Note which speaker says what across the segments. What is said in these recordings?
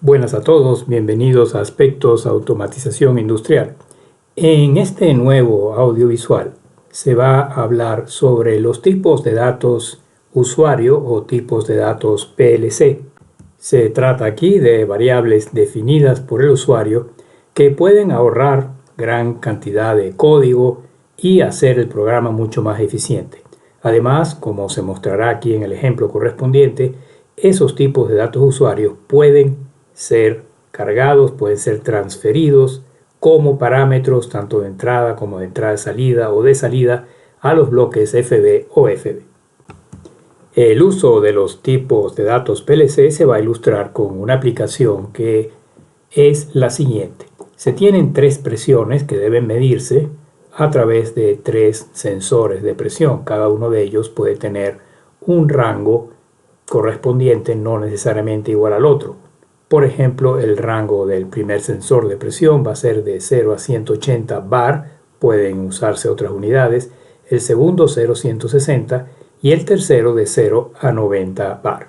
Speaker 1: Buenas a todos, bienvenidos a Aspectos Automatización Industrial. En este nuevo audiovisual se va a hablar sobre los tipos de datos usuario o tipos de datos PLC. Se trata aquí de variables definidas por el usuario que pueden ahorrar gran cantidad de código y hacer el programa mucho más eficiente. Además, como se mostrará aquí en el ejemplo correspondiente, esos tipos de datos usuarios pueden ser cargados, pueden ser transferidos como parámetros tanto de entrada como de entrada-salida o de salida a los bloques FB o FB. El uso de los tipos de datos PLC se va a ilustrar con una aplicación que es la siguiente. Se tienen tres presiones que deben medirse a través de tres sensores de presión. Cada uno de ellos puede tener un rango correspondiente no necesariamente igual al otro. Por ejemplo, el rango del primer sensor de presión va a ser de 0 a 180 bar, pueden usarse otras unidades, el segundo 0 a 160 y el tercero de 0 a 90 bar.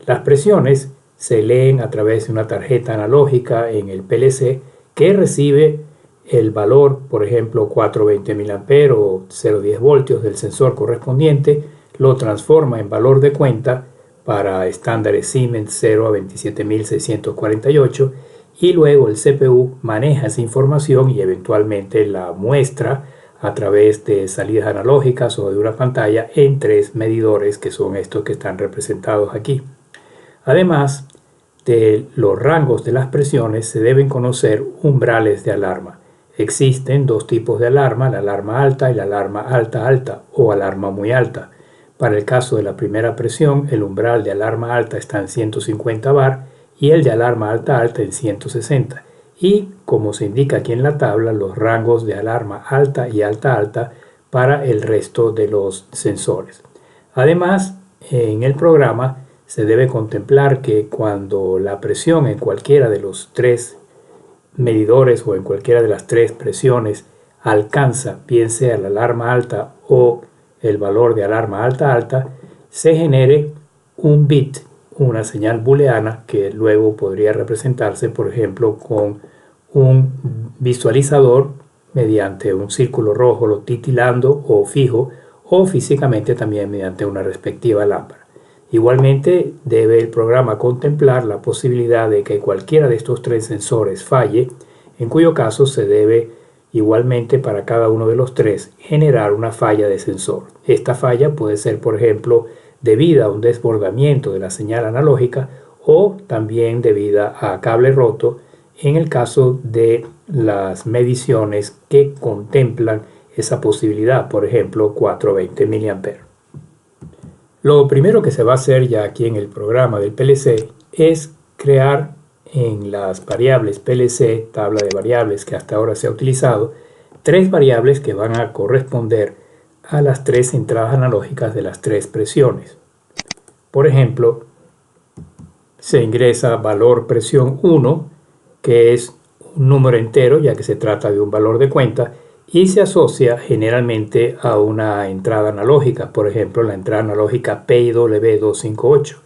Speaker 1: Las presiones se leen a través de una tarjeta analógica en el PLC que recibe el valor, por ejemplo, 420 mA o 0,10 voltios del sensor correspondiente, lo transforma en valor de cuenta para estándares Siemens 0 a 27648 y luego el CPU maneja esa información y eventualmente la muestra a través de salidas analógicas o de una pantalla en tres medidores que son estos que están representados aquí. Además de los rangos de las presiones se deben conocer umbrales de alarma. Existen dos tipos de alarma, la alarma alta y la alarma alta-alta o alarma muy alta. Para el caso de la primera presión, el umbral de alarma alta está en 150 bar y el de alarma alta-alta en 160. Y, como se indica aquí en la tabla, los rangos de alarma alta y alta-alta para el resto de los sensores. Además, en el programa se debe contemplar que cuando la presión en cualquiera de los tres medidores o en cualquiera de las tres presiones alcanza, bien sea la alarma alta o el valor de alarma alta-alta, se genere un bit, una señal booleana que luego podría representarse, por ejemplo, con un visualizador mediante un círculo rojo titilando o fijo, o físicamente también mediante una respectiva lámpara. Igualmente debe el programa contemplar la posibilidad de que cualquiera de estos tres sensores falle, en cuyo caso se debe igualmente para cada uno de los tres generar una falla de sensor. Esta falla puede ser, por ejemplo, debida a un desbordamiento de la señal analógica o también debida a cable roto en el caso de las mediciones que contemplan esa posibilidad, por ejemplo 420 mA. Lo primero que se va a hacer ya aquí en el programa del PLC es crear en las variables PLC, tabla de variables que hasta ahora se ha utilizado, tres variables que van a corresponder a las tres entradas analógicas de las tres presiones. Por ejemplo, se ingresa valor presión 1, que es un número entero ya que se trata de un valor de cuenta, y se asocia generalmente a una entrada analógica, por ejemplo la entrada analógica PIW258.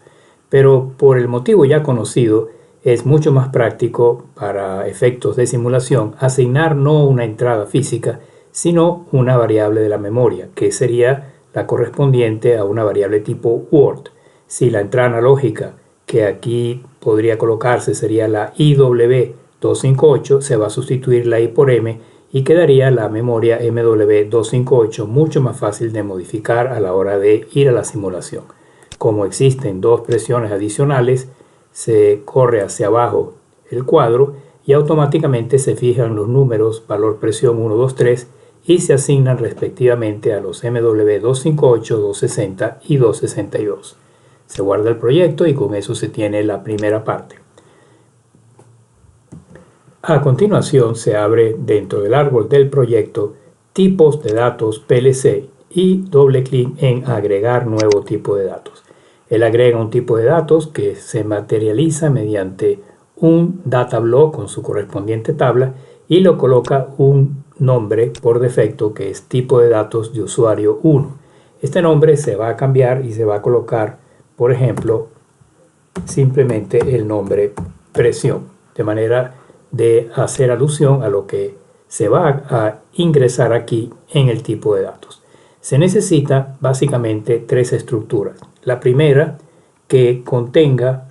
Speaker 1: Pero por el motivo ya conocido, es mucho más práctico para efectos de simulación asignar no una entrada física, sino una variable de la memoria, que sería la correspondiente a una variable tipo Word. Si la entrada analógica que aquí podría colocarse sería la IW258, se va a sustituir la I por M y quedaría la memoria MW258 mucho más fácil de modificar a la hora de ir a la simulación. Como existen dos presiones adicionales, se corre hacia abajo el cuadro y automáticamente se fijan los números valor presión 1, 2, 3 y se asignan respectivamente a los MW258, 260 y 262. Se guarda el proyecto y con eso se tiene la primera parte. A continuación se abre dentro del árbol del proyecto tipos de datos PLC y doble clic en agregar nuevo tipo de datos. Él agrega un tipo de datos que se materializa mediante un data block con su correspondiente tabla y le coloca un nombre por defecto que es tipo de datos de usuario 1. Este nombre se va a cambiar y se va a colocar, por ejemplo, simplemente el nombre presión, de manera de hacer alusión a lo que se va a ingresar aquí en el tipo de datos. Se necesita básicamente tres estructuras. La primera, que contenga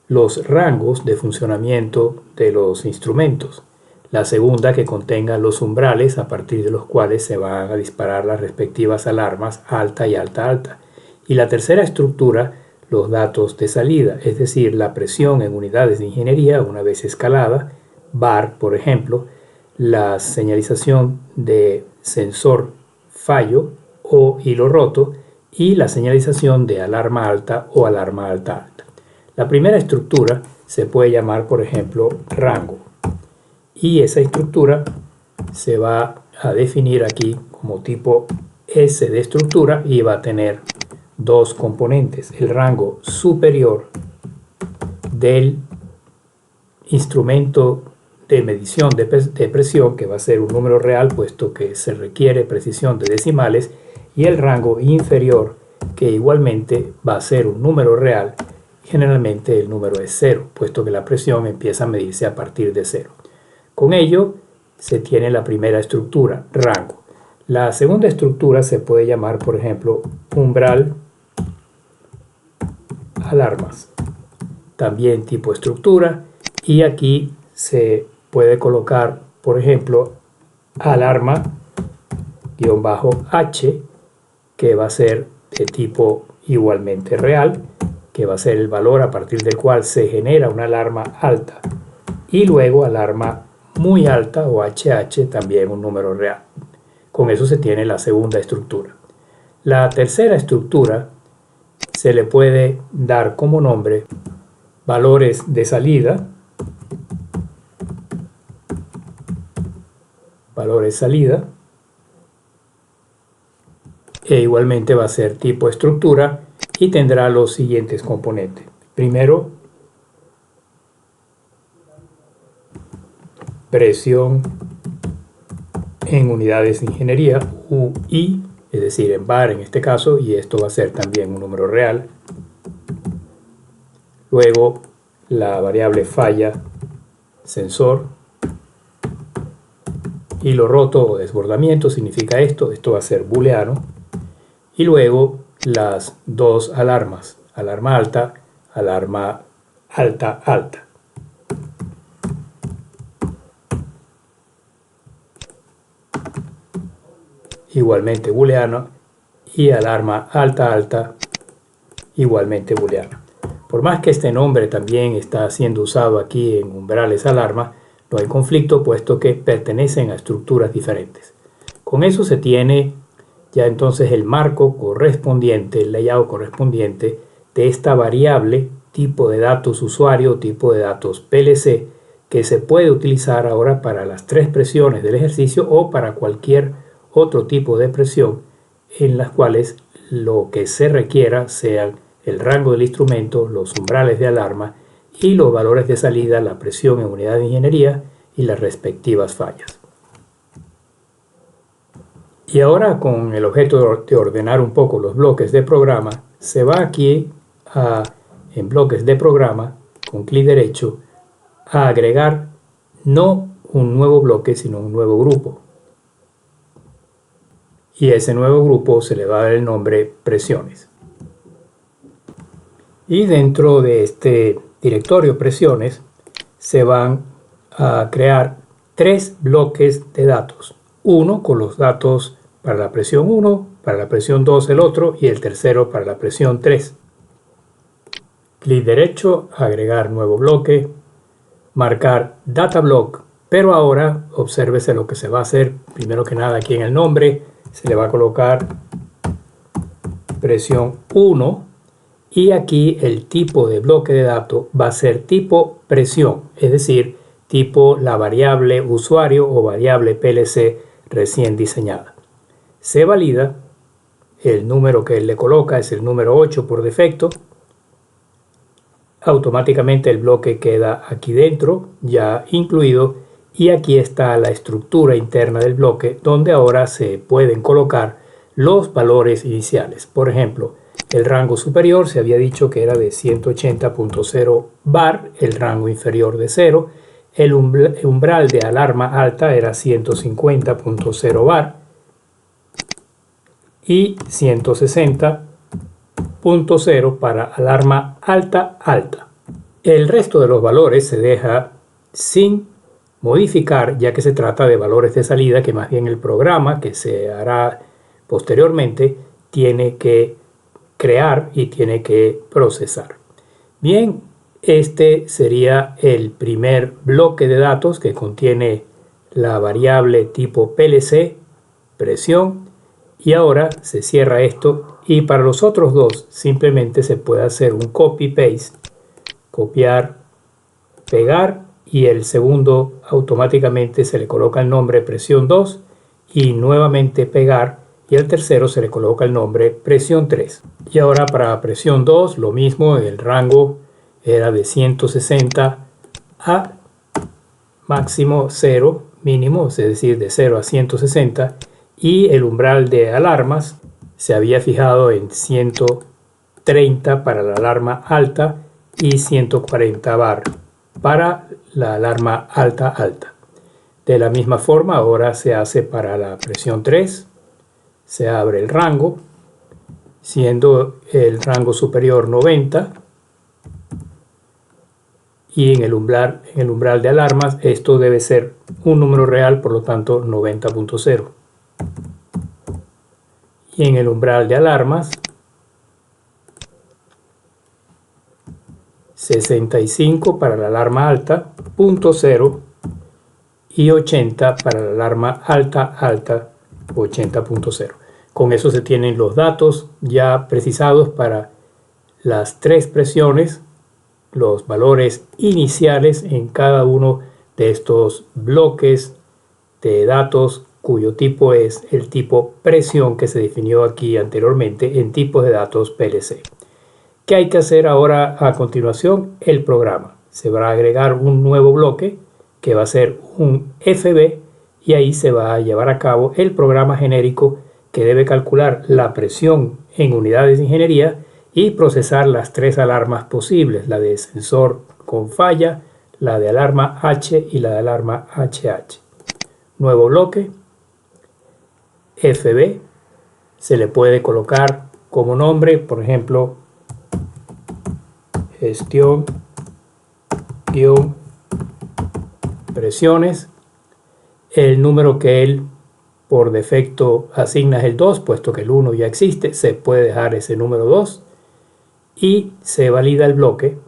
Speaker 1: los rangos de funcionamiento de los instrumentos. La segunda, que contenga los umbrales a partir de los cuales se van a disparar las respectivas alarmas alta y alta alta. Y la tercera estructura, los datos de salida, es decir, la presión en unidades de ingeniería una vez escalada, bar por ejemplo, la señalización de sensor fallo o hilo roto y la señalización de alarma alta o alarma alta alta. La primera estructura se puede llamar, por ejemplo, rango, y esa estructura se va a definir aquí como tipo S de estructura y va a tener dos componentes: el rango superior del instrumento de medición de presión, que va a ser un número real puesto que se requiere precisión de decimales, y el rango inferior, que igualmente va a ser un número real. Generalmente el número es 0, puesto que la presión empieza a medirse a partir de 0. Con ello se tiene la primera estructura, rango. La segunda estructura se puede llamar, por ejemplo, umbral alarmas. También tipo estructura, y aquí se puede colocar, por ejemplo, alarma-h, que va a ser de tipo igualmente real, que va a ser el valor a partir del cual se genera una alarma alta, y luego alarma muy alta o HH, también un número real. Con eso se tiene la segunda estructura. La tercera estructura se le puede dar como nombre valores de salida, e igualmente va a ser tipo estructura y tendrá los siguientes componentes. Primero, presión en unidades de ingeniería, UI, es decir, en bar en este caso, y esto va a ser también un número real. Luego, la variable falla sensor, hilo roto o desbordamiento significa esto va a ser booleano. Y luego las dos alarmas, alarma alta alta. Igualmente booleano, y alarma alta alta, igualmente booleano. Por más que este nombre también está siendo usado aquí en umbrales alarma, no hay conflicto puesto que pertenecen a estructuras diferentes. Con eso se tiene ya entonces el marco correspondiente, el layout correspondiente de esta variable tipo de datos usuario, tipo de datos PLC, que se puede utilizar ahora para las tres presiones del ejercicio o para cualquier otro tipo de presión en las cuales lo que se requiera sean el rango del instrumento, los umbrales de alarma y los valores de salida, la presión en unidad de ingeniería y las respectivas fallas. Y ahora, con el objeto de ordenar un poco los bloques de programa, se va aquí en bloques de programa, con clic derecho, a agregar no un nuevo bloque, sino un nuevo grupo. Y a ese nuevo grupo se le va a dar el nombre presiones. Y dentro de este directorio presiones se van a crear tres bloques de datos. Uno con los datos para la presión 1, para la presión 2 el otro y el tercero para la presión 3. Clic derecho, agregar nuevo bloque, marcar data block, pero ahora obsérvese lo que se va a hacer. Primero que nada, aquí en el nombre se le va a colocar presión 1 y aquí el tipo de bloque de datos va a ser tipo presión, es decir, tipo la variable usuario o variable PLC recién diseñada. Se valida, el número que él le coloca es el número 8 por defecto. Automáticamente el bloque queda aquí dentro, ya incluido, y aquí está la estructura interna del bloque donde ahora se pueden colocar los valores iniciales. Por ejemplo, El rango superior se había dicho que era de 180.0 bar, el rango inferior de 0. El umbral de alarma alta era 150.0 bar y 160.0 para alarma alta alta. El resto de los valores se deja sin modificar, ya que se trata de valores de salida que más bien el programa que se hará posteriormente tiene que crear y tiene que procesar. Bien, este sería el primer bloque de datos que contiene la variable tipo PLC, presión, y ahora se cierra esto y para los otros dos simplemente se puede hacer un copy-paste, copiar, pegar, y el segundo automáticamente se le coloca el nombre presión 2 y nuevamente pegar, y al tercero se le coloca el nombre presión 3. Y ahora para presión 2 lo mismo, el rango era de 160 a máximo 0, mínimo, es decir, de 0 a 160, y el umbral de alarmas se había fijado en 130 para la alarma alta y 140 bar para la alarma alta alta. De la misma forma ahora se hace para la presión 3, se abre el rango, siendo el rango superior 90, y en el umbral de alarmas esto debe ser un número real, por lo tanto 90.0. Y en el umbral de alarmas 65 para la alarma alta, 0.0, y 80 para la alarma alta alta, 80.0. Con eso se tienen los datos ya precisados para las tres presiones, los valores iniciales en cada uno de estos bloques de datos cuyo tipo es el tipo presión que se definió aquí anteriormente en tipos de datos PLC. ¿Qué hay que hacer ahora a continuación? El programa. Se va a agregar un nuevo bloque que va a ser un FB, y ahí se va a llevar a cabo el programa genérico que debe calcular la presión en unidades de ingeniería y procesar las tres alarmas posibles, la de sensor con falla, la de alarma H y la de alarma HH. Nuevo bloque, FB, se le puede colocar como nombre, por ejemplo, gestión presiones. El número que él por defecto asigna es el 2, puesto que el 1 ya existe, se puede dejar ese número 2 y se valida el bloque.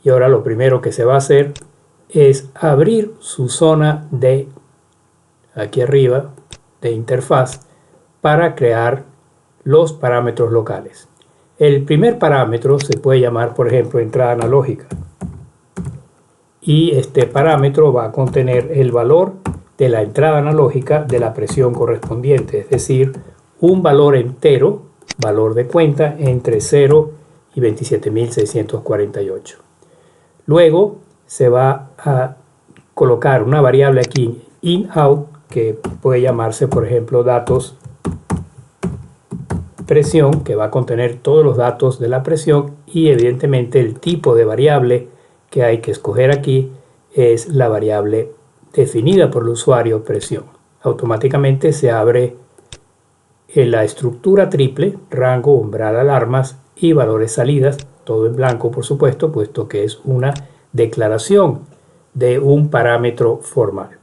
Speaker 1: Y ahora lo primero que se va a hacer es abrir su zona de aquí arriba de interfaz para crear los parámetros locales. El primer parámetro se puede llamar, por ejemplo, entrada analógica, y este parámetro va a contener el valor de la entrada analógica de la presión correspondiente, es decir, un valor entero, valor de cuenta entre 0 y 27.648. Luego se va a colocar una variable aquí, in-out, que puede llamarse, por ejemplo, datos presión, que va a contener todos los datos de la presión, y evidentemente el tipo de variable que hay que escoger aquí es la variable definida por el usuario presión. Automáticamente se abre la estructura triple, rango, umbral, alarmas y valores salidas, todo en blanco por supuesto, puesto que es una declaración de un parámetro formal.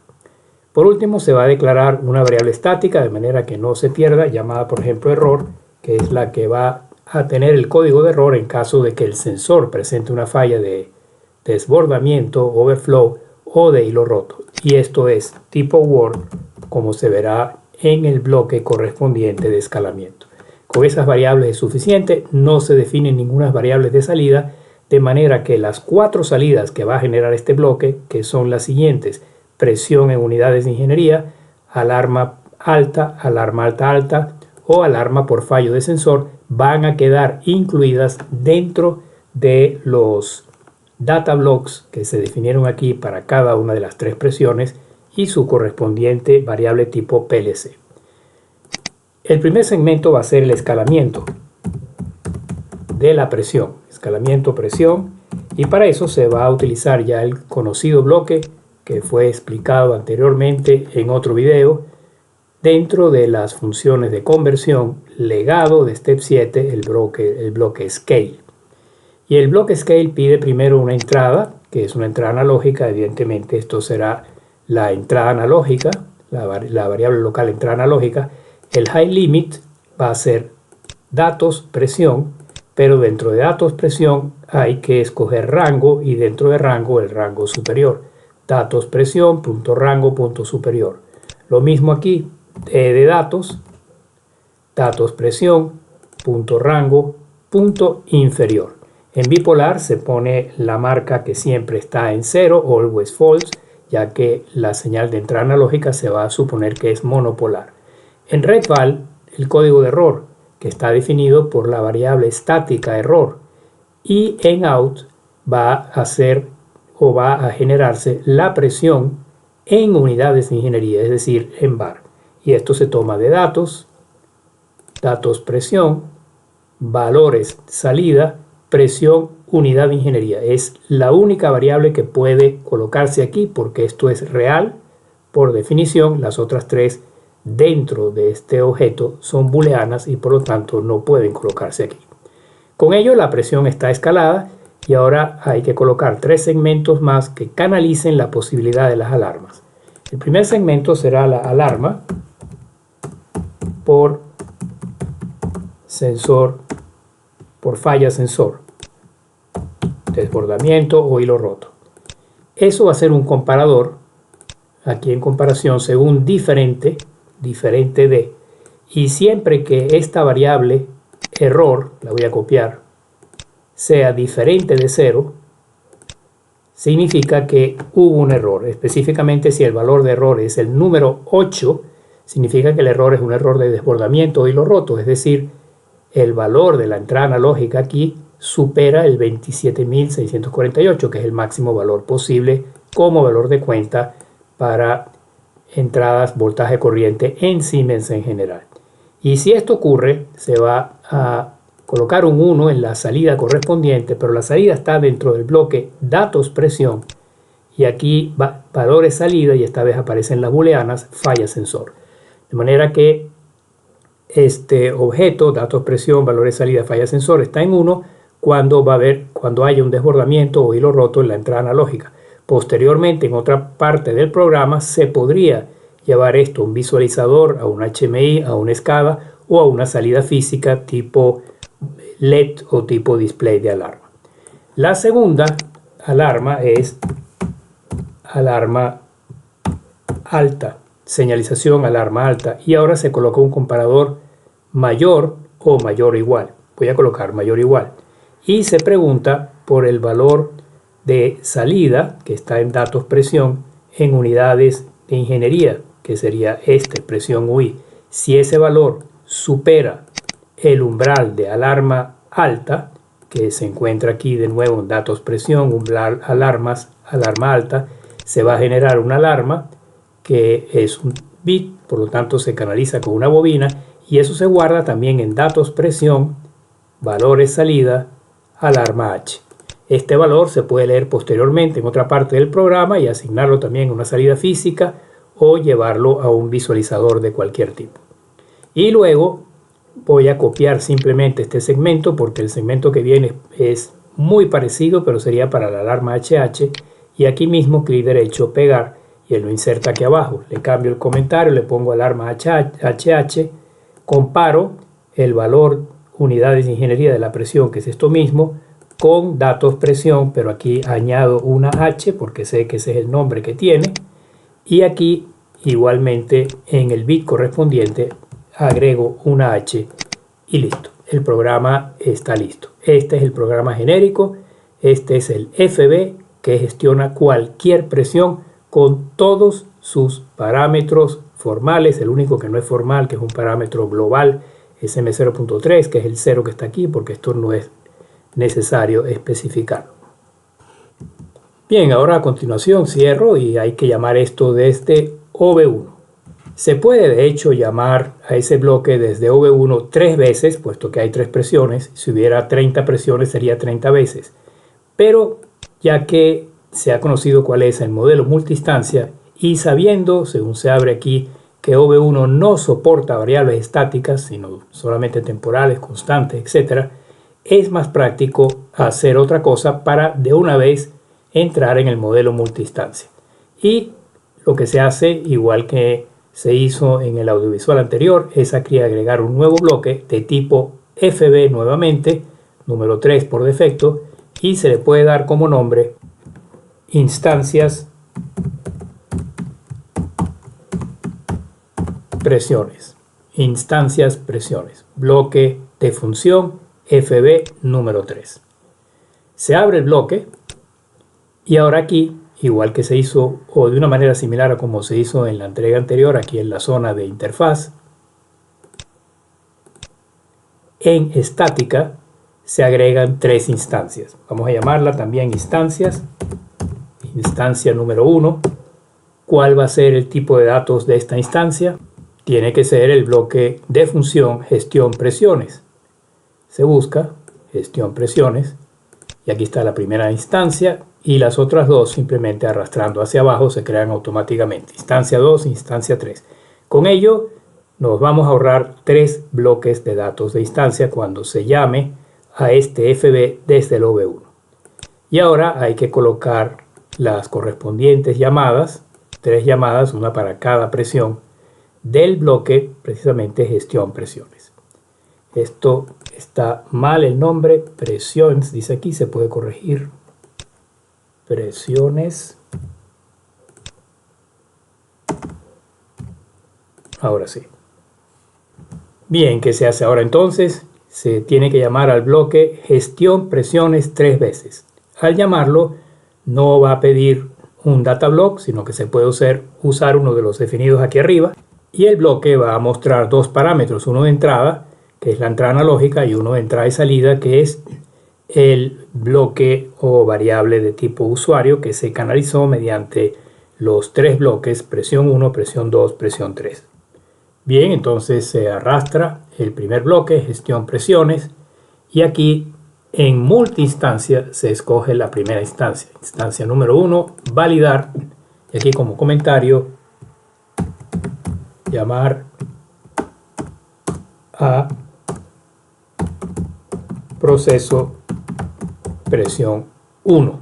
Speaker 1: Por último se va a declarar una variable estática de manera que no se pierda, llamada por ejemplo error, que es la que va a tener el código de error en caso de que el sensor presente una falla de desbordamiento, overflow o de hilo roto. Y esto es tipo Word, como se verá en el bloque correspondiente de escalamiento. Con esas variables es suficiente, no se definen ninguna variables de salida, de manera que las cuatro salidas que va a generar este bloque, que son las siguientes: presión en unidades de ingeniería, alarma alta alta o alarma por fallo de sensor, van a quedar incluidas dentro de los data blocks que se definieron aquí para cada una de las tres presiones y su correspondiente variable tipo PLC. El primer segmento va a ser el escalamiento. de la presión, escalamiento presión, y para eso se va a utilizar ya el conocido bloque que fue explicado anteriormente en otro video dentro de las funciones de conversión legado de Step 7, el bloque Scale. Y el bloque Scale pide primero una entrada, que es una entrada analógica. Evidentemente esto será la entrada analógica, la variable local entrada analógica. El High Limit va a ser datos presión, pero dentro de datos presión hay que escoger rango, y dentro de rango el rango superior. Datos presión, punto rango, punto superior. Lo mismo aquí, de datos, datos presión, punto rango, punto inferior. En bipolar se pone la marca que siempre está en 0, always false, ya que la señal de entrada analógica se va a suponer que es monopolar. En RedVal, el código de error, que está definido por la variable estática error, y en out va a hacer o va a generarse la presión en unidades de ingeniería, es decir, en bar. Y esto se toma de datos, datos presión, valores salida, presión, unidad de ingeniería. Es la única variable que puede colocarse aquí porque esto es real por definición. Las otras tres dentro de este objeto son booleanas y por lo tanto no pueden colocarse aquí. Con ello la presión está escalada y ahora hay que colocar tres segmentos más que canalicen la posibilidad de las alarmas. El primer segmento será la alarma por sensor, por falla sensor, desbordamiento o hilo roto. Eso va a ser un comparador, aquí en comparación según diferente de, y siempre que esta variable error, la voy a copiar, sea diferente de 0, significa que hubo un error. Específicamente, si el valor de error es el número 8, significa que el error es un error de desbordamiento o hilo roto, es decir, el valor de la entrada analógica aquí supera el 27.648, que es el máximo valor posible como valor de cuenta para entradas voltaje corriente en Siemens en general. Y si esto ocurre, se va a colocar un 1 en la salida correspondiente, pero la salida está dentro del bloque datos presión, y aquí va valores salida, y esta vez aparecen las booleanas falla sensor. De manera que este objeto, datos presión, valores salida, falla sensor, está en 1 cuando haya un desbordamiento o hilo roto en la entrada analógica. Posteriormente, en otra parte del programa, se podría llevar esto a un visualizador, a un HMI, a una SCADA o a una salida física tipo LED o tipo display de alarma. La segunda alarma es alarma alta, señalización alarma alta, y ahora se coloca un comparador mayor o mayor o igual. Voy a colocar mayor o igual y se pregunta por el valor de salida que está en datos presión en unidades de ingeniería, que sería presión UI. Si ese valor supera el umbral de alarma alta, que se encuentra aquí de nuevo en datos presión, umbral alarmas, alarma alta, se va a generar una alarma que es un bit, por lo tanto se canaliza con una bobina, y eso se guarda también en datos presión, valores salida, alarma H. Este valor se puede leer posteriormente en otra parte del programa y asignarlo también a una salida física o llevarlo a un visualizador de cualquier tipo. Y luego voy a copiar simplemente este segmento porque el segmento que viene es muy parecido, pero sería para la alarma HH, y aquí mismo clic derecho, pegar, y él lo inserta aquí abajo. Le cambio el comentario, le pongo alarma HH, comparo el valor unidades de ingeniería de la presión, que es esto mismo, con datos presión, pero aquí añado una H porque sé que ese es el nombre que tiene, y aquí igualmente en el bit correspondiente agrego una H y listo. El programa está listo. Este es el programa genérico, este es el FB que gestiona cualquier presión con todos sus parámetros formales. El único que no es formal, que es un parámetro global, es M0.3, que es el 0 que está aquí, porque esto no es necesario especificarlo. Bien, ahora a continuación cierro y hay que llamar esto desde OV1. Se puede de hecho llamar a ese bloque desde V1 3 veces, puesto que hay 3 presiones. Si hubiera 30 presiones sería 30 veces. Pero ya que se ha conocido cuál es el modelo multiinstancia y sabiendo, según se abre aquí, que V1 no soporta variables estáticas, sino solamente temporales, constantes, etc., es más práctico hacer otra cosa para de una vez entrar en el modelo multiinstancia. Y lo que se hace, igual que se hizo en el audiovisual anterior, es aquí agregar un nuevo bloque de tipo FB nuevamente, número 3 por defecto, y se le puede dar como nombre instancias presiones. Instancias presiones. Bloque de función FB número 3. Se abre el bloque y ahora aquí, igual que se hizo o de una manera similar a como se hizo en la entrega anterior, aquí en la zona de interfaz, en estática se agregan 3 instancias. Vamos a llamarla también instancias. Instancia número 1. ¿Cuál va a ser el tipo de datos de esta instancia? Tiene que ser el bloque de función gestión presiones. Se busca gestión presiones y aquí está la primera instancia y las otras dos simplemente arrastrando hacia abajo se crean automáticamente. Instancia 2, instancia 3. Con ello nos vamos a ahorrar 3 bloques de datos de instancia cuando se llame a este FB desde el V1. Y ahora hay que colocar las correspondientes llamadas, 3 llamadas, una para cada presión, del bloque precisamente gestión presiones. Esto está mal el nombre, presiones, dice aquí, se puede corregir. Presiones. Ahora sí. Bien, ¿qué se hace ahora entonces? Se tiene que llamar al bloque gestión presiones 3 veces. Al llamarlo, no va a pedir un data block, sino que se puede usar uno de los definidos aquí arriba. Y el bloque va a mostrar 2 parámetros, uno de entrada, que es la entrada analógica, y uno de entrada y salida, que es el bloque o variable de tipo usuario que se canalizó mediante los 3 bloques, presión 1, presión 2, presión 3. Bien, entonces se arrastra el primer bloque, gestión presiones, y aquí en multiinstancia se escoge la primera instancia. Instancia número 1, validar, y aquí como comentario, llamar a proceso presión 1.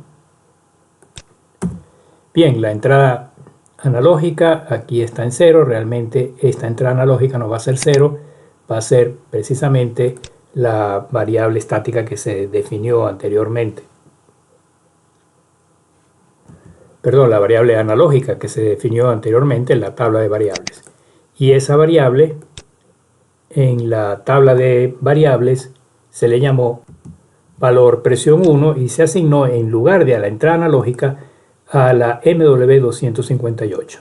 Speaker 1: Bien, la entrada analógica aquí está en 0. Realmente esta entrada analógica no va a ser 0, va a ser precisamente la variable estática que se definió anteriormente. Perdón, la variable analógica que se definió anteriormente en la tabla de variables. Y esa variable en la tabla de variables se le llamó valor presión 1 y se asignó en lugar de a la entrada analógica a la MW258.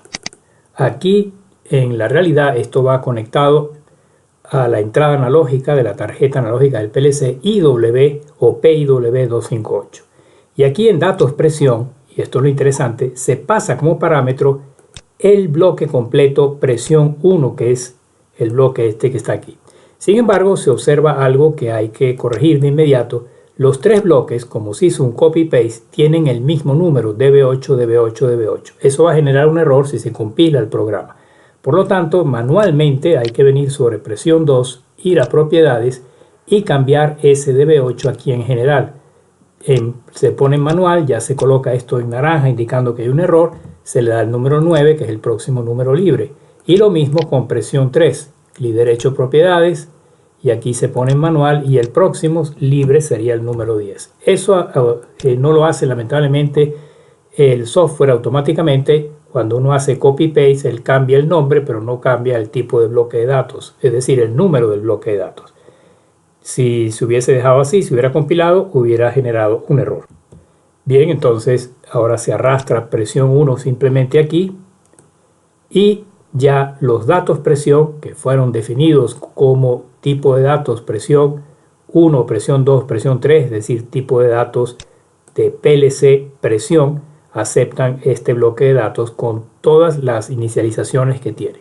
Speaker 1: Aquí en la realidad esto va conectado a la entrada analógica de la tarjeta analógica del PLC IW o PIW258. Y aquí en datos presión, y esto es lo interesante, se pasa como parámetro el bloque completo presión 1, que es el bloque este que está aquí. Sin embargo, se observa algo que hay que corregir de inmediato. Los 3 bloques, como se hizo un copy-paste, tienen el mismo número, DB8, DB8, DB8. Eso va a generar un error si se compila el programa. Por lo tanto, manualmente hay que venir sobre presión 2, ir a propiedades y cambiar ese DB8 aquí en general. Se pone en manual, ya se coloca esto en naranja indicando que hay un error, se le da el número 9, que es el próximo número libre. Y lo mismo con presión 3, clic derecho propiedades, y aquí se pone en manual y el próximo libre sería el número 10. Eso no lo hace lamentablemente el software automáticamente. Cuando uno hace copy-paste, él cambia el nombre, pero no cambia el tipo de bloque de datos, es decir, el número del bloque de datos. Si se hubiese dejado así, si hubiera compilado, hubiera generado un error. Bien, entonces ahora se arrastra presión 1 simplemente aquí y ya los datos presión que fueron definidos como tipo de datos presión 1, presión 2, presión 3, es decir, tipo de datos de PLC presión, aceptan este bloque de datos con todas las inicializaciones que tiene.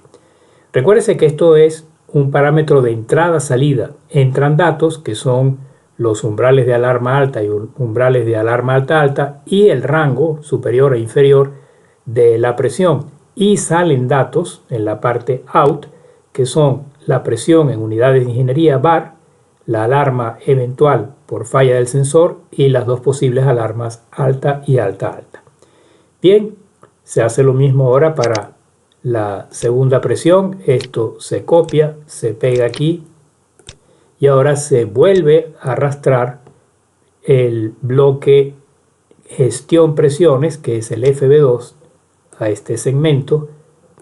Speaker 1: Recuérdese que esto es un parámetro de entrada-salida. Entran datos que son los umbrales de alarma alta y umbrales de alarma alta-alta y el rango superior e inferior de la presión. Y salen datos en la parte out, que son la presión en unidades de ingeniería bar, la alarma eventual por falla del sensor y las dos posibles alarmas alta y alta-alta. Bien, se hace lo mismo ahora para la segunda presión. Esto se copia, se pega aquí y ahora se vuelve a arrastrar el bloque gestión presiones, que es el FB2, a este segmento.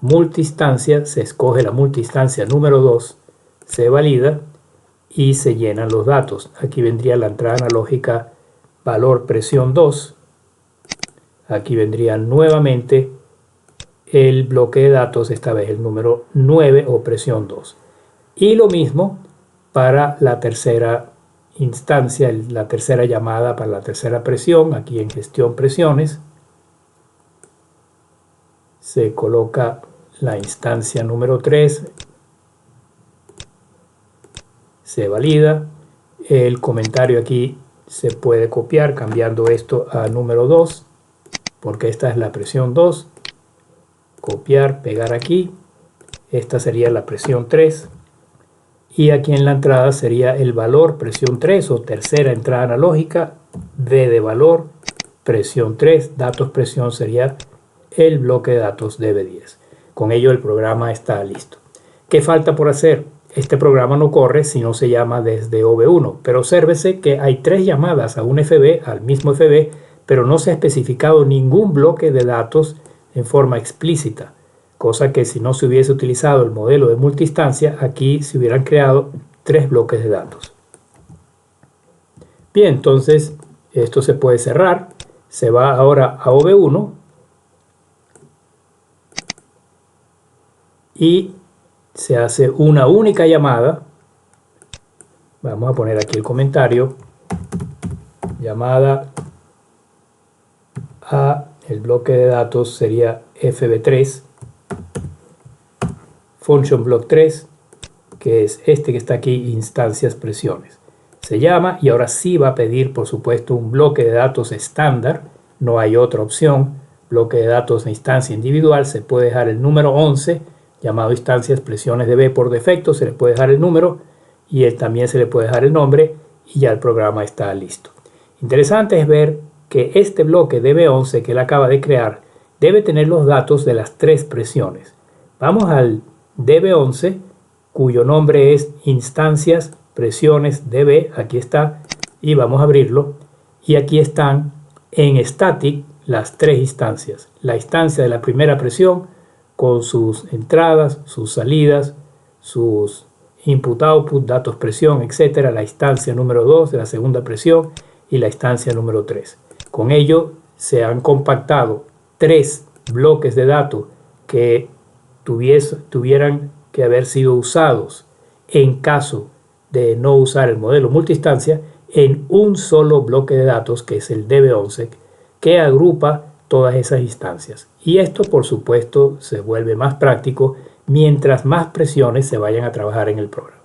Speaker 1: Multiinstancia, se escoge la multiinstancia número 2, se valida y se llenan los datos. Aquí vendría la entrada analógica valor presión 2. Aquí vendría nuevamente el bloque de datos, esta vez el número 9 o presión 2. Y lo mismo para la tercera instancia, la tercera llamada para la tercera presión. Aquí en gestión presiones se coloca la instancia número 3, se valida. El comentario aquí se puede copiar cambiando esto a número 2, porque esta es la presión 2. Copiar, pegar aquí. Esta sería la presión 3. Y aquí en la entrada sería el valor presión 3 o tercera entrada analógica. D de valor, presión 3, datos presión sería el bloque de datos DB10. Con ello el programa está listo. ¿Qué falta por hacer? Este programa no corre si no se llama desde OV1, pero obsérvese que hay 3 llamadas a un FB, al mismo FB, pero no se ha especificado ningún bloque de datos en forma explícita, cosa que si no se hubiese utilizado el modelo de multiinstancia, aquí se hubieran creado 3 bloques de datos. Bien, entonces esto se puede cerrar, se va ahora a OV1 y se hace una única llamada. Vamos a poner aquí el comentario: llamada a el bloque de datos sería FB3, function block 3, que es este que está aquí, instancias presiones. Se llama y ahora sí va a pedir, por supuesto, un bloque de datos estándar. No hay otra opción. Bloque de datos de instancia individual. Se puede dejar el número 11, llamado instancias presiones de B por defecto. Se le puede dejar el número y también se le puede dejar el nombre y ya el programa está listo. Interesante es ver que este bloque DB11 que él acaba de crear debe tener los datos de las 3 presiones. Vamos al DB11, cuyo nombre es instancias presiones DB, aquí está, y vamos a abrirlo, y aquí están en static las 3 instancias. La instancia de la primera presión con sus entradas, sus salidas, sus input-output, datos presión, etc. La instancia número 2 de la segunda presión y la instancia número 3. Con ello se han compactado 3 bloques de datos que tuvieran que haber sido usados en caso de no usar el modelo multiinstancia en un solo bloque de datos, que es el DB11, que agrupa todas esas instancias. Y esto, por supuesto, se vuelve más práctico mientras más presiones se vayan a trabajar en el programa.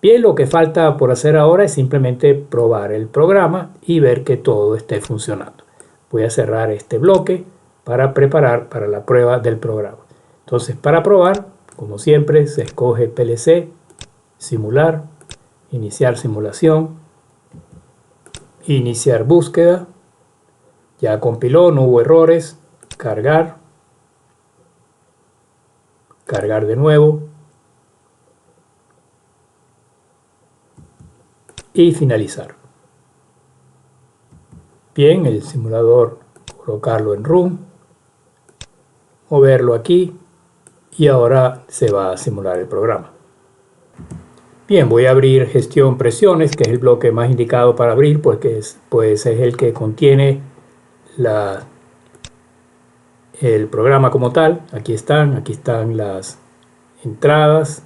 Speaker 1: Bien, lo que falta por hacer ahora es simplemente probar el programa y ver que todo esté funcionando. Voy a cerrar este bloque para preparar para la prueba del programa. Entonces, para probar, como siempre, se escoge PLC, simular, iniciar simulación, iniciar búsqueda. Ya compiló, no hubo errores. Cargar, cargar de nuevo y finalizar. Bien, el simulador, colocarlo en Run, moverlo aquí y ahora se va a simular el programa. Bien, voy a abrir gestión presiones, que es el bloque más indicado para abrir, porque es el que contiene el programa como tal. Aquí están las entradas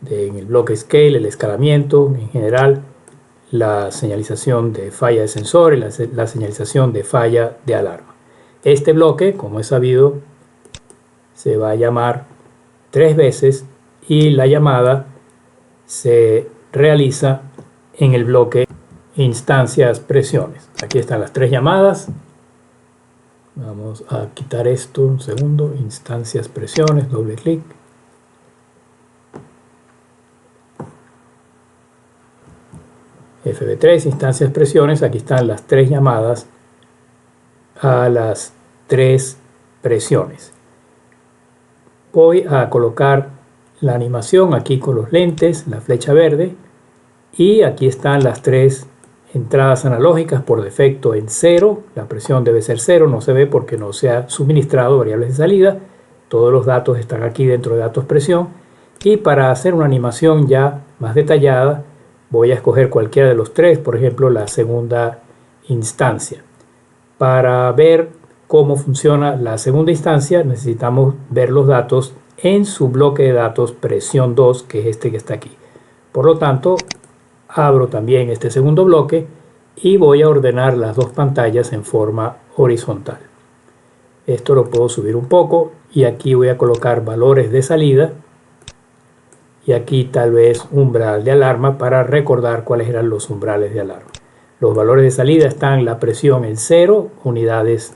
Speaker 1: en el bloque scale, el escalamiento en general, la señalización de falla de sensor y la señalización de falla de alarma. Este bloque, como es sabido, se va a llamar 3 veces y la llamada se realiza en el bloque instancias presiones. Aquí están las 3 llamadas. Vamos a quitar esto un segundo. Instancias presiones, doble clic. FB3, instancias presiones. Aquí están las 3 llamadas a las 3 presiones. Voy a colocar la animación aquí con los lentes, la flecha verde, y aquí están las 3 entradas analógicas por defecto en 0. La presión debe ser 0, no se ve porque no se ha suministrado variables de salida. Todos los datos están aquí dentro de datos presión, y para hacer una animación ya más detallada voy a escoger cualquiera de los 3, por ejemplo la segunda instancia. Para ver cómo funciona la segunda instancia necesitamos ver los datos en su bloque de datos presión 2, que es este que está aquí. Por lo tanto, abro también este segundo bloque y voy a ordenar las 2 pantallas en forma horizontal. Esto lo puedo subir un poco y aquí voy a colocar valores de salida y aquí tal vez umbral de alarma para recordar cuáles eran los umbrales de alarma. Los valores de salida están la presión en 0 unidades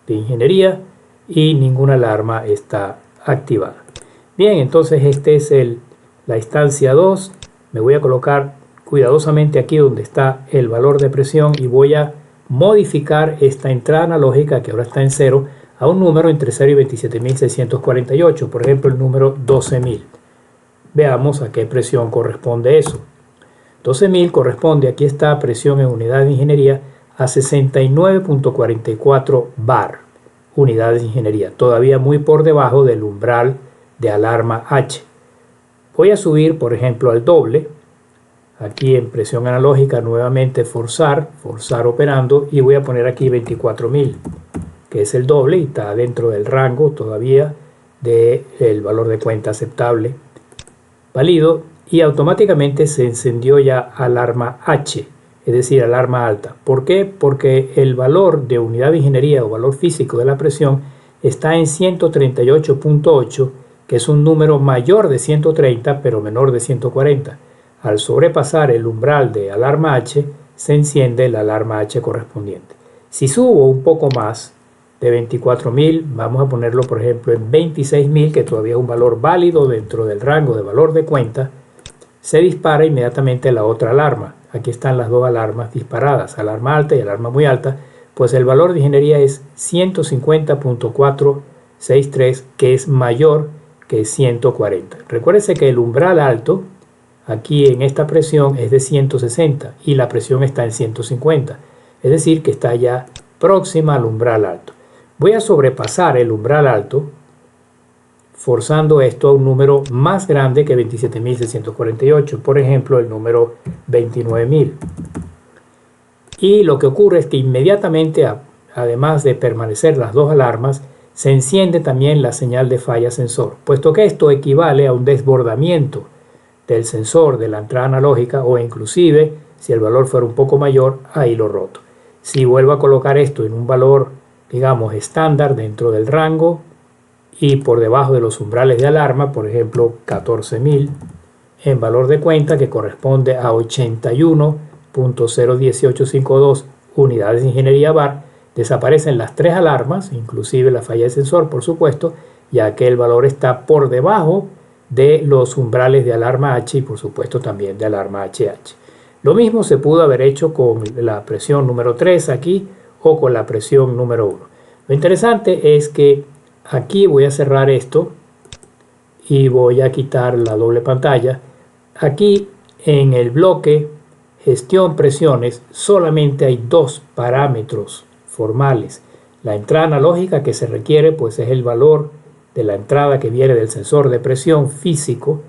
Speaker 1: de ingeniería y ninguna alarma está activada. Bien, entonces este es la instancia 2. Me voy a colocar cuidadosamente aquí donde está el valor de presión y voy a modificar esta entrada analógica que ahora está en 0 a un número entre 0 y 27.648, por ejemplo el número 12.000. Veamos a qué presión corresponde eso. 12.000 corresponde, aquí está presión en unidades de ingeniería, a 69.44 bar, unidades de ingeniería, todavía muy por debajo del umbral de alarma H. Voy a subir, por ejemplo, al doble. Aquí en presión analógica nuevamente forzar operando, y voy a poner aquí 24.000, que es el doble y está dentro del rango todavía del valor de cuenta aceptable válido, y automáticamente se encendió ya alarma H, es decir, alarma alta. ¿Por qué? Porque el valor de unidad de ingeniería o valor físico de la presión está en 138.8, que es un número mayor de 130 pero menor de 140. Al sobrepasar el umbral de alarma H, se enciende la alarma H correspondiente. Si subo un poco más, de 24.000, vamos a ponerlo por ejemplo en 26.000, que todavía es un valor válido dentro del rango de valor de cuenta, se dispara inmediatamente la otra alarma. Aquí están las 2 alarmas disparadas, alarma alta y alarma muy alta, pues el valor de ingeniería es 150.463, que es mayor que 140. Recuérdense que el umbral alto aquí en esta presión es de 160 y la presión está en 150, es decir que está ya próxima al umbral alto. Voy a sobrepasar el umbral alto forzando esto a un número más grande que 27.648, por ejemplo el número 29.000. Y lo que ocurre es que inmediatamente, además de permanecer las 2 alarmas, se enciende también la señal de falla sensor, puesto que esto equivale a un desbordamiento del sensor de la entrada analógica, o inclusive, si el valor fuera un poco mayor, a hilo roto. Si vuelvo a colocar esto en un valor, digamos, estándar dentro del rango y por debajo de los umbrales de alarma, por ejemplo 14.000 en valor de cuenta, que corresponde a 81.01852 unidades de ingeniería bar, desaparecen las 3 alarmas, inclusive la falla de sensor, por supuesto, ya que el valor está por debajo de los umbrales de alarma H y por supuesto también de alarma HH. Lo mismo se pudo haber hecho con la presión número 3 aquí o con la presión número 1. Lo interesante es que aquí voy a cerrar esto y voy a quitar la doble pantalla. Aquí en el bloque gestión presiones solamente hay 2 parámetros formales. La entrada analógica que se requiere pues es el valor de la entrada que viene del sensor de presión físico,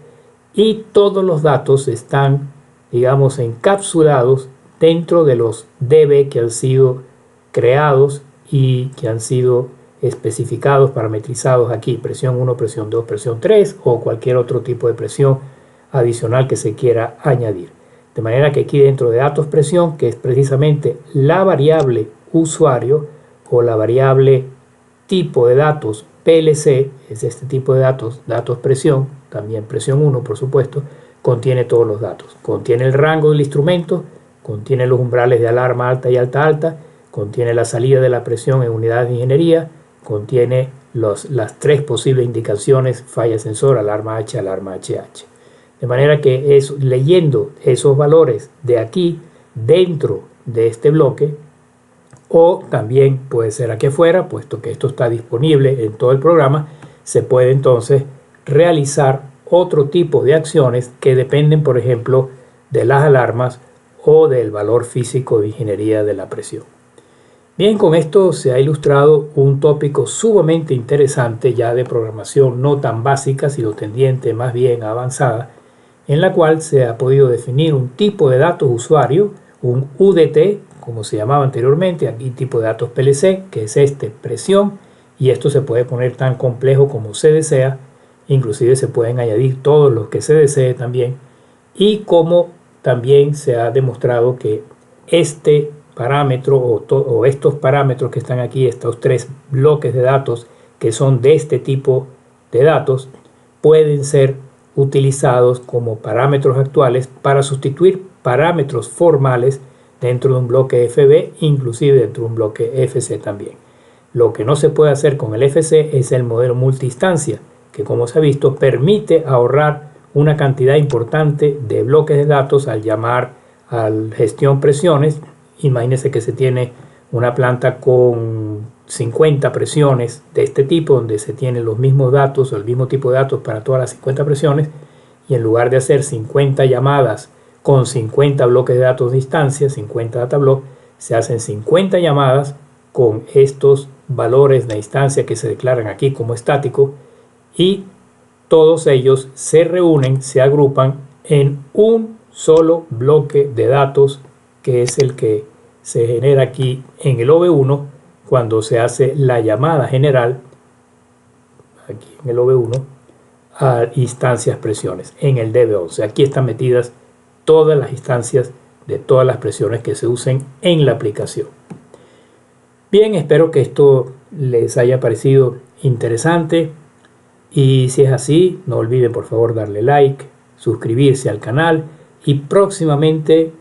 Speaker 1: y todos los datos están, digamos, encapsulados dentro de los dB que han sido creados y que han sido especificados, parametrizados aquí, presión 1, presión 2, presión 3 o cualquier otro tipo de presión adicional que se quiera añadir. De manera que aquí dentro de datos presión, que es precisamente la variable usuario o la variable tipo de datos PLC, es este tipo de datos, datos presión, también presión 1 por supuesto, contiene todos los datos. Contiene el rango del instrumento, contiene los umbrales de alarma alta y alta alta, contiene la salida de la presión en unidades de ingeniería, contiene las 3 posibles indicaciones, falla sensor, alarma H, alarma HH. De manera que leyendo esos valores de aquí dentro de este bloque, o también puede ser aquí afuera, puesto que esto está disponible en todo el programa, se puede entonces realizar otro tipo de acciones que dependen, por ejemplo, de las alarmas o del valor físico de ingeniería de la presión. Bien, con esto se ha ilustrado un tópico sumamente interesante ya de programación no tan básica, sino tendiente más bien avanzada, en la cual se ha podido definir un tipo de datos usuario, un UDT, como se llamaba anteriormente, aquí tipo de datos PLC, que es presión, y esto se puede poner tan complejo como se desea, inclusive se pueden añadir todos los que se desee también, y como también se ha demostrado que este parámetro o estos parámetros que están aquí, estos 3 bloques de datos que son de este tipo de datos, pueden ser utilizados como parámetros actuales para sustituir parámetros formales dentro de un bloque FB, inclusive dentro de un bloque FC también. Lo que no se puede hacer con el FC es el modelo multiinstancia, que como se ha visto permite ahorrar una cantidad importante de bloques de datos al llamar a gestión presiones. Imagínense que se tiene una planta con 50 presiones de este tipo, donde se tienen los mismos datos o el mismo tipo de datos para todas las 50 presiones, y en lugar de hacer 50 llamadas con 50 bloques de datos de instancia, 50 data blocks, se hacen 50 llamadas con estos valores de instancia que se declaran aquí como estático, y todos ellos se reúnen, se agrupan en un solo bloque de datos, que es el que se genera aquí en el OV1 cuando se hace la llamada general, aquí en el OV1, a instancias presiones, en el DB11. Aquí están metidas todas las instancias de todas las presiones que se usen en la aplicación. Bien, espero que esto les haya parecido interesante, y si es así, no olviden por favor darle like, suscribirse al canal, y próximamente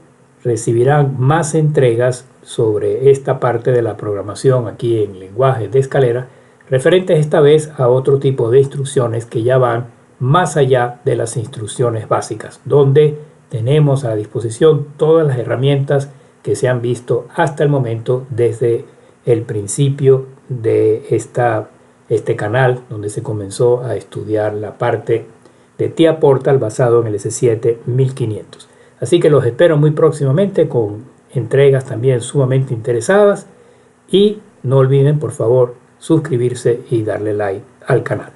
Speaker 1: recibirán más entregas sobre esta parte de la programación aquí en lenguaje de escalera, referentes esta vez a otro tipo de instrucciones que ya van más allá de las instrucciones básicas, donde tenemos a la disposición todas las herramientas que se han visto hasta el momento desde el principio de este canal, donde se comenzó a estudiar la parte de TIA Portal basado en el S7 1500. Así que los espero muy próximamente con entregas también sumamente interesadas, y no olviden por favor suscribirse y darle like al canal.